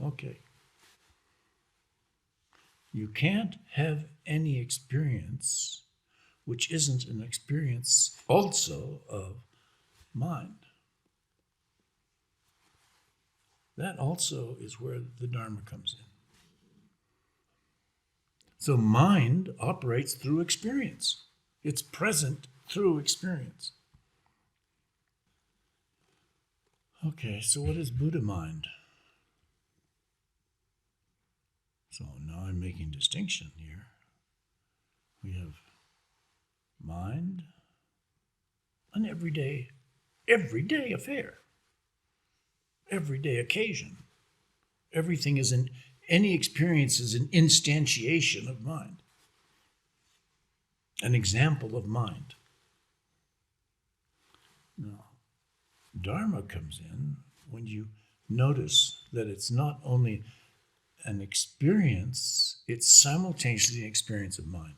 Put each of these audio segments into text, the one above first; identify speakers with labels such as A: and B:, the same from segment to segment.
A: Okay. You can't have any experience which isn't an experience also of mind. That also is where the Dharma comes in. So mind operates through experience. It's present through experience. Okay, so what is Buddha mind? So now I'm making distinction here. We have mind, an everyday affair, everyday occasion. Everything is any experience is an instantiation of mind, an example of mind. Now, Dharma comes in when you notice that it's not only an experience, it's simultaneously an experience of mind.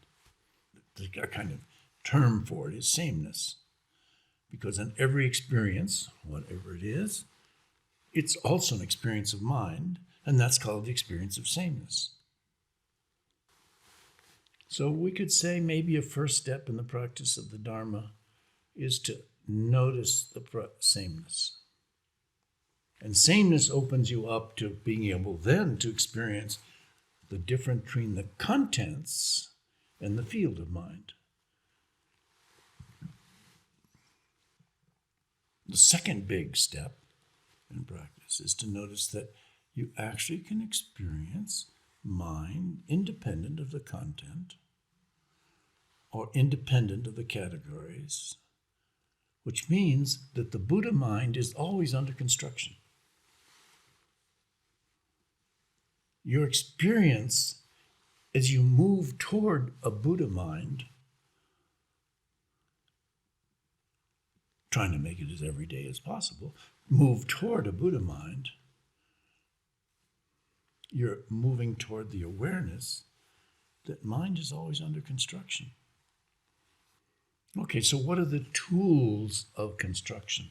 A: A kind of term for it is sameness. Because in every experience, whatever it is, it's also an experience of mind, and that's called the experience of sameness. So we could say maybe a first step in the practice of the Dharma is to notice the sameness. And sameness opens you up to being able then to experience the difference between the contents and the field of mind. The second big step in practice is to notice that you actually can experience mind independent of the content or independent of the categories, which means that the Buddha mind is always under construction. Your experience as you move toward a Buddha mind, trying to make it as everyday as possible, move toward a Buddha mind, you're moving toward the awareness that mind is always under construction. Okay, so what are the tools of construction?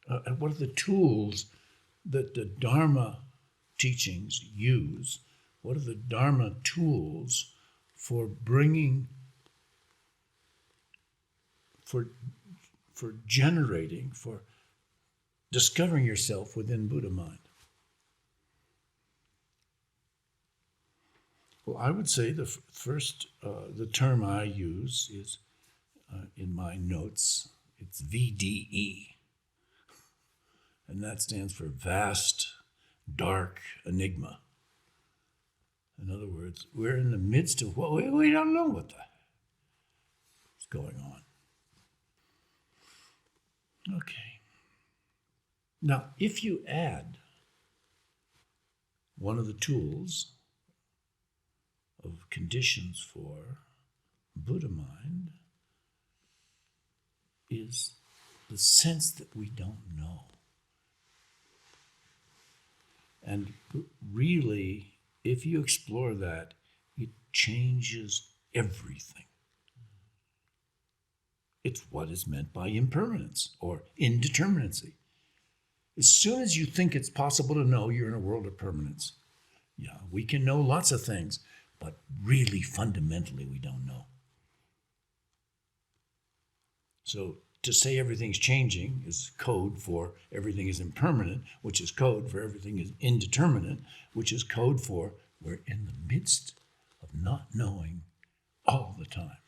A: What are the tools that the Dharma teachings use? What are the Dharma tools for bringing, for generating, for discovering yourself within Buddha mind? Well, I would say the first, the term I use is, in my notes, it's VDE. And that stands for vast, dark enigma. In other words, we're in the midst of what we don't know what is going on. Okay. Now, if you add one of the tools of conditions for Buddha mind is the sense that we don't know. And really, if you explore that, it changes everything. It's what is meant by impermanence or indeterminacy. As soon as you think it's possible to know, you're in a world of permanence. Yeah, we can know lots of things, but really fundamentally we don't know. So to say everything's changing is code for everything is impermanent, which is code for everything is indeterminate, which is code for we're in the midst of not knowing all the time.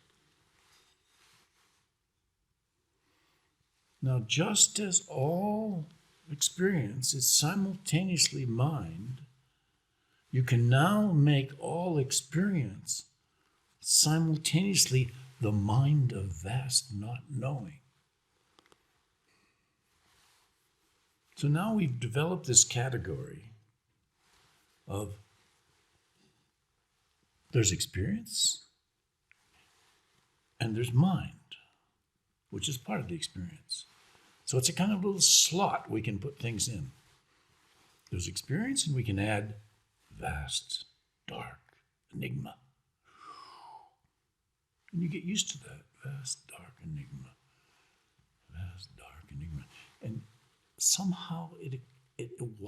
A: Now, just as all experience is simultaneously mind, you can now make all experience simultaneously the mind of vast not knowing. So now we've developed this category of there's experience and there's mind, which is part of the experience. So it's a kind of little slot we can put things in. There's experience and we can add vast, dark enigma. And you get used to that, vast, dark enigma. Vast, dark enigma. And somehow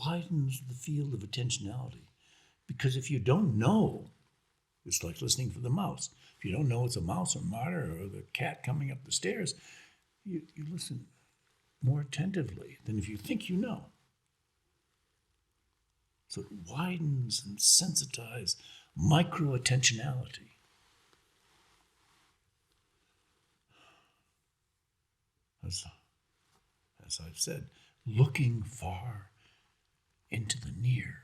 A: widens the field of attentionality. Because if you don't know, it's like listening for the mouse. If you don't know it's a mouse or martyr or the cat coming up the stairs, you listen more attentively than if you think you know. So it widens and sensitizes micro-attentionality. As I've said, looking far into the near.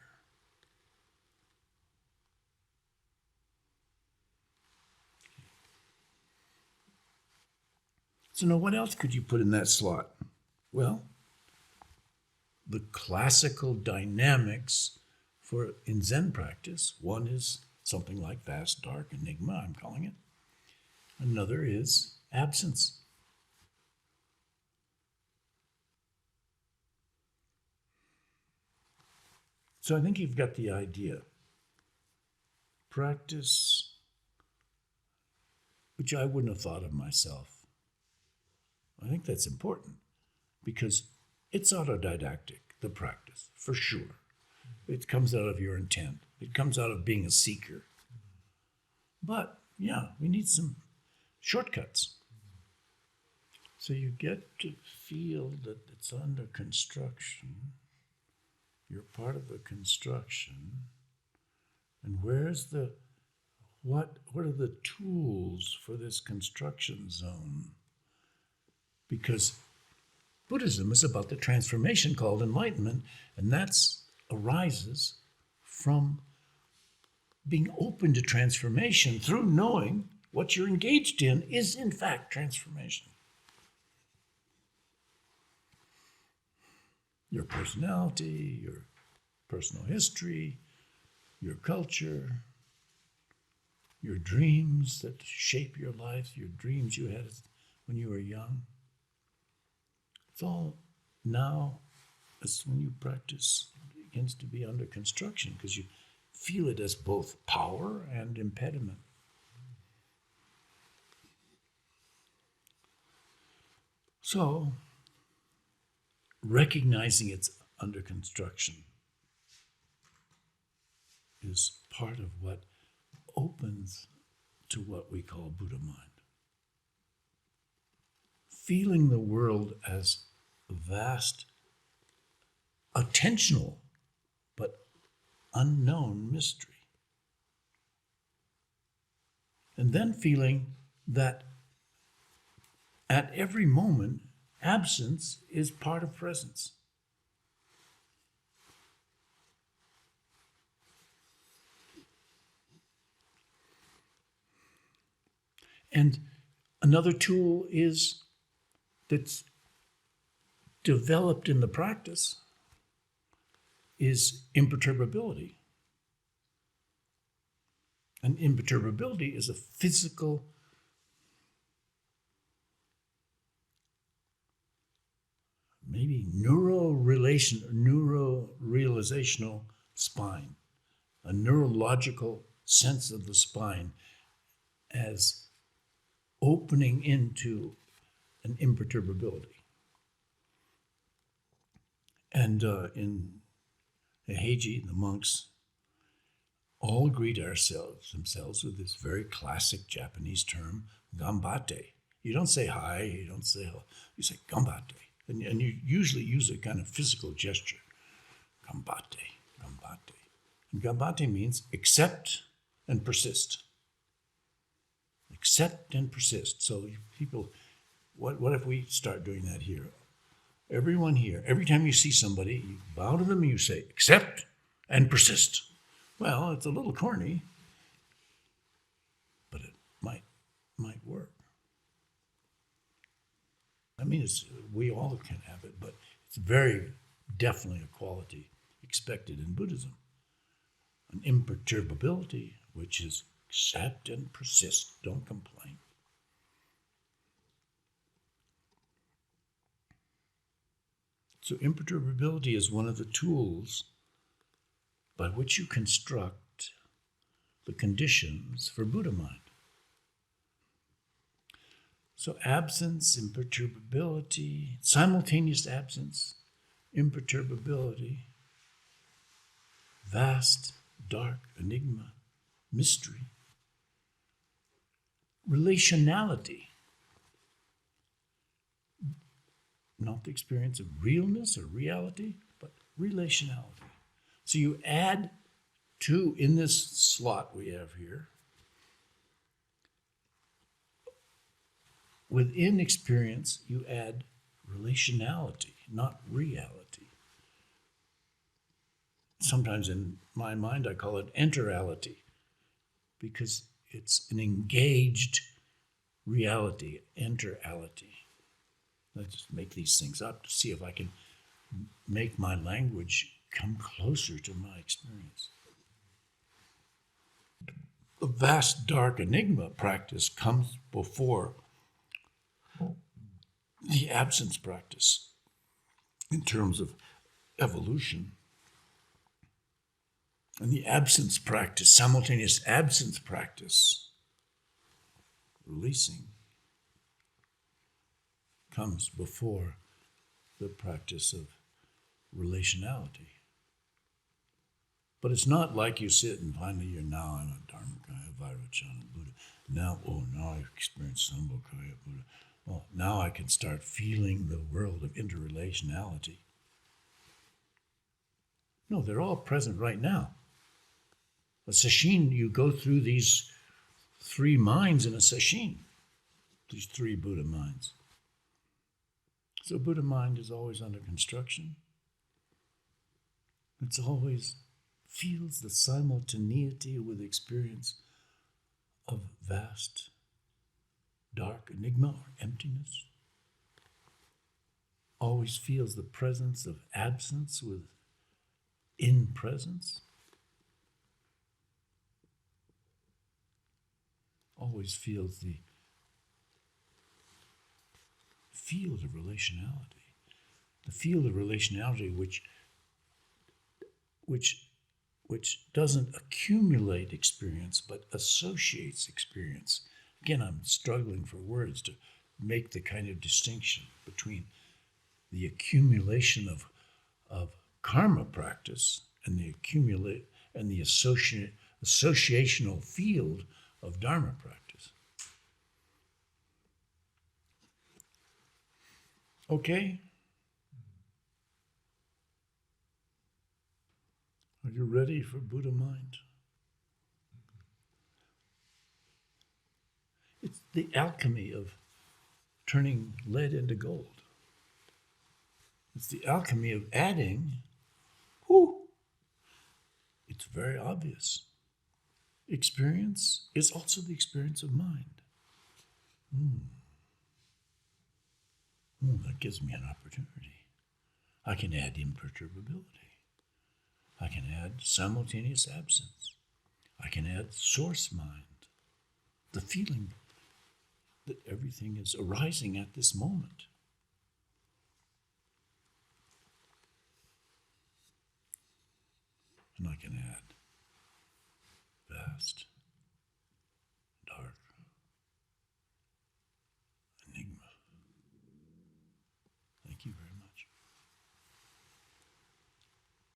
A: So now what else could you put in that slot? Well, the classical dynamics in Zen practice. One is something like vast, dark, enigma, I'm calling it. Another is absence. So I think you've got the idea. Practice, which I wouldn't have thought of myself. I think that's important because it's autodidactic, the practice, for sure. It comes out of your intent. It comes out of being a seeker. But, yeah, we need some shortcuts. So you get to feel that it's under construction. You're part of the construction. And what are the tools for this construction zone? Because Buddhism is about the transformation called enlightenment, and that arises from being open to transformation through knowing what you're engaged in is in fact transformation. Your personality, your personal history, your culture, your dreams that shape your life, your dreams you had when you were young. It's all now, as when you practice, it begins to be under construction because you feel it as both power and impediment. So, recognizing it's under construction is part of what opens to what we call Buddha mind. Feeling the world as a vast, attentional, but unknown mystery. And then feeling that at every moment, absence is part of presence. And another tool that's developed in the practice is imperturbability. And imperturbability is a physical, maybe neurorealizational spine, a neurological sense of the spine as opening into an imperturbability. And in Heiji, the monks all greet themselves with this very classic Japanese term, gambate. You don't say hi, you don't say hello, you say gambate. And you usually use a kind of physical gesture. Gambate, gambate. And gambate means accept and persist. Accept and persist. So people, what if we start doing that here? Everyone here, every time you see somebody, you bow to them and you say, accept and persist. Well, it's a little corny, but it might work. I mean, we all can have it, but it's very definitely a quality expected in Buddhism. An imperturbability, which is accept and persist, don't complain. So imperturbability is one of the tools by which you construct the conditions for Buddha mind. So absence, imperturbability, simultaneous absence, imperturbability, vast, dark enigma, mystery. Relationality. Not the experience of realness or reality, but relationality. So you add to, in this slot we have here, within experience, you add relationality, not reality. Sometimes in my mind, I call it enterality, because it's an engaged reality, enterality. Let's just make these things up to see if I can make my language come closer to my experience. The vast dark enigma practice comes before the absence practice in terms of evolution. And the absence practice, simultaneous absence practice, releasing, comes before the practice of relationality. But it's not like you sit and finally you're now I'm a Dharmakaya, Vairocana, Buddha. Now I experience Sambhogakaya, Buddha. Well, now I can start feeling the world of interrelationality. No, they're all present right now. A sesshin, you go through these three minds in a sesshin, these three Buddha minds. So Buddha mind is always under construction. It's always feels the simultaneity with experience of vast, dark enigma or emptiness. Always feels the presence of absence with in presence. Always feels the field of relationality. The field of relationality which doesn't accumulate experience, but associates experience. Again, I'm struggling for words to make the kind of distinction between the accumulation of karma practice and the associational field of Dharma practice. Okay? Are you ready for Buddha mind? It's the alchemy of turning lead into gold. It's the alchemy of adding. It's very obvious. Experience is also the experience of mind. That gives me an opportunity. I can add imperturbability. I can add simultaneous absence. I can add source mind, the feeling that everything is arising at this moment. And I can add vast,